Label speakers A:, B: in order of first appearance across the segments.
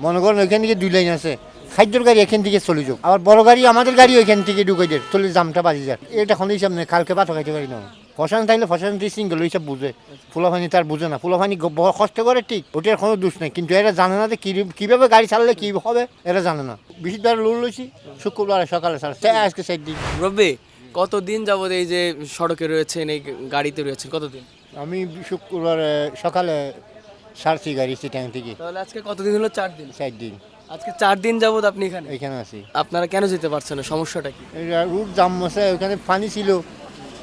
A: মনে করেন ওইখান থেকে 2 লাইন আছে, খাদ্যর গাড়ি এখান থেকে চলে যাক, আবার বড় গাড়ি আমাদের গাড়ি ওইখান থেকে ঢুকে যায়, চলে জামটা বাজি যায়। এটা কোনো হিসাব নেই, কালকে ভাত খাইতে পারি না। ফসান থাকলে ফসান সিঙ্গেল হিসাব বুঝে, ফুলাফানি তার বুঝে না। ফুলাফানি কষ্ট করে ঠিক, ওটার কোনো দোষ নেই, কিন্তু এরা জানে না যে কীভাবে গাড়ি চালালে কী হবে, এরা জানে না। বৃহস্পতিবার লোন লইছি, শুক্রবার সকালে ছাড়ছে, আজকে 4 দিন।
B: রব্বি, কতদিন যাবত এই যে সড়কে রয়েছেন, এই গাড়িতে রয়েছেন কতদিন?
A: আমি শুক্রবার সকালে ছাড়ছি গাড়ি চিটাং থেকে।
B: তাহলে আজকে কতদিন হলো? 4 দিন।
A: 4 দিন
B: আজকে 4 দিন যাবত আপনি এখানে
A: এখানে আছি।
B: আপনারা কেন যেতে পারছেন না? সমস্যাটা কি?
A: রুট জাম আছে, ওখানে পানি ছিল,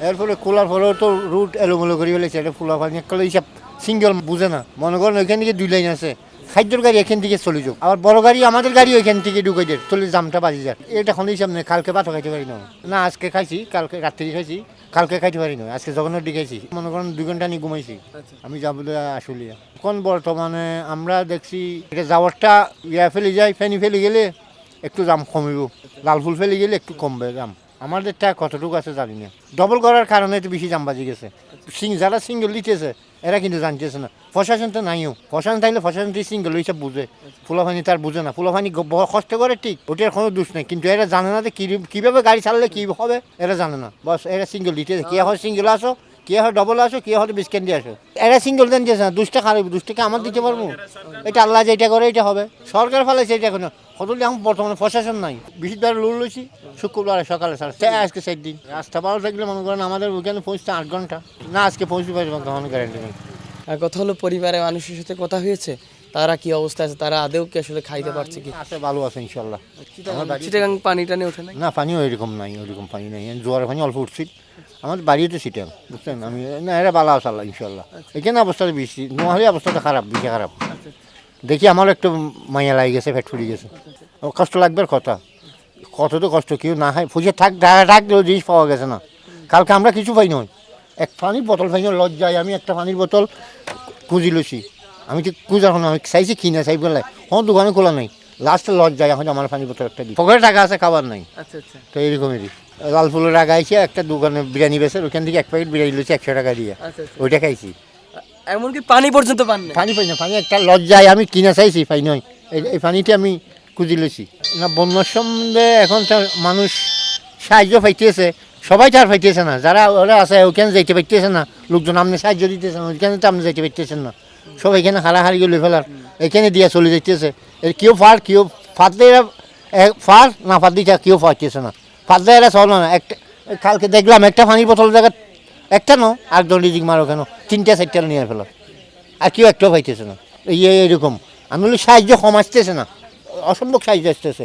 A: এর ফলে খোলার ফলে তো রুট এলোমেলো করে ফেলেছে। এটা ফুলা পানি একটা হিসাব সিঙ্গেল বুঝে না। মনে করেন ওইখান থেকে 2 লাইন আছে, খাদ্যর গাড়ি এখান থেকে চলে যাক, আবার বড় গাড়ি আমাদের গাড়ি ওইখান থেকে ঢুকে যায়, চলে জামটা বাজি যায়। এটা কোনো হিসাব নেই, কালকে ভাত খাইতে পারি না। না আজকে খাইছি, কালকে রাত্রি খাইছি, কালকে খাইতে পারি না। আজকে জগন্নাথ খাইছি, মনে করেন 2 ঘন্টা নিয়ে ঘুমাইছি। আমি যাবো আসলে এখন বর্তমানে আমরা দেখছি এটা যাওয়ারটা ফেলে যায়, ফেনি ফেলে গেলে একটু দাম কমিব, লাল ফুল ফেলে গেলে একটু কমবে দাম। আমাদেরটা কতটুকু আছে জানি না, ডবল করার কারণে একটু বেশি দাম বাজি গেছে। যারা সিঙ্গেল দিতেছে এরা কিন্তু জানতেছে না, প্রশাসন তো নাইও। প্রশাসন থাকলে প্রশাসন সিঙ্গেল হিসাব বুঝে, ফুলাফানি তার বুঝে না। ফুলাফানি কষ্ট করে ঠিক, ওটার কোনো দোষ নেই, কিন্তু এরা জানে না যে কীভাবে গাড়ি চালালে কী হবে, এরা জানে না। বস এরা সিঙ্গেল দিতেছে, কে হয় সিঙ্গেল আসো, কে হয় ডবল আসো, কে হয়তো বিস্কেন দিয়ে আসো। এরা সিঙ্গেল দেন দিয়েছে না, দুষ্টা খারাপ, দুষ্টাকে আমার দিতে পারবো? এটা আল্লাহ যেটা করে এটা হবে, সরকার ফেলেছে এটা এখন। কতদিন এখন বর্তমানে প্রশাসন নাই। বৃহস্পতিবার লোন লইছি, শুক্রবার সকালে ছাড়ছে, আজকে 4 দিন। রাস্তা ভালো থাকলে মনে করেন আমাদের ওইখানে পৌঁছতে 8 ঘন্টা, না আজকে পৌঁছতে পারবো তখন গ্যারান্টি নেই।
B: আর কথা হলো, পরিবারের মানুষের সাথে কথা হয়েছে, তারা কি অবস্থা আছে? তারা আদেও কি আসলে খাইতে পারছে কি?
A: আছে, ভালো আছে ইনশাল্লাহ।
B: চিটাগাং পানি টানি ওঠে নাই?
A: না পানিও এরকম নাই, ওইরকম পানি নাই, জোয়ারের পানি অল্প উঠছিল। আমাদের বাড়িতে সিটাং, বুঝছেন? আমি না এরা ভালো আছে আল্লাহ ইনশাল্লাহ। এখানে অবস্থাটা বেশি, নোয়াখালী অবস্থাটা খারাপ, বেশি খারাপ। দেখি আমার একটু মায়া লাগে গেছে, পেট ফুলে গেছে। কষ্ট লাগবে কথা, কত তো কষ্ট, কেউ না হয় ফুসে থাকলেও জিনিস পাওয়া গেছে না। কালকে আমরা কিছু পাই নয়, এক পানির বোতল পাই না, লজ্জায় আমি একটা পানির বোতল খুঁজি লইছি। আমি তো খুঁজার আমি চাইছি কিনা চাই বলে, দোকানে খোলা নাই, লাস্টে লজ্জায় এখন আমার পানির বোতল একটা দিই, পকেটে টাকা আছে, খাবার নাই।
B: আচ্ছা আচ্ছা।
A: তো এইরকমেরই লাল ফুলের আগে আইসে একটা দোকানে বিরিয়ানি বেছে, ওইখান থেকে 1 প্যাকেট বিরিয়ানি লইছি 100 টাকা দিয়ে, ওইটা খাইছি।
B: এমনকি পানি পর্যন্ত পান না?
A: পানি পাই না, পানি একটা লজ্জায় আমি কিনা চাইছি, পাই নয়। এই পানিটা আমি খুঁজি লইছি না। বন্যার সম্বন্ধে এখন তো মানুষ সাহায্য পাইতেছে, সবাই তো আর পাইতেছে না। যারা ওরা আছে ওইখানে যাইতে পাইতেছে না, লোকজন আপনি সাহায্য দিতেছে না, ওইখানে তো আপনি যাইতে পাইতেছেন না। সব এখানে হারাহারি গেলে ফেলার, এখানে দিয়া চলে যাইতেছে। কেউ কেউ ফাঁদলে এরা ফার না ফাঁদ দিতে, কেউ পাইতেছে না, ফাঁদলে এরা চলো না। একটা কালকে দেখলাম একটা পানির বোতল জায়গা একটা নো, একজন রিজিক মারো কেন 3-4টা নিয়ে ফেলো, আর কেউ একটাও পাইতেছে না। এইরকম আমি বলি সাহায্য কম আসতেছে না, অসম্ভব সাহায্য আসতেছে।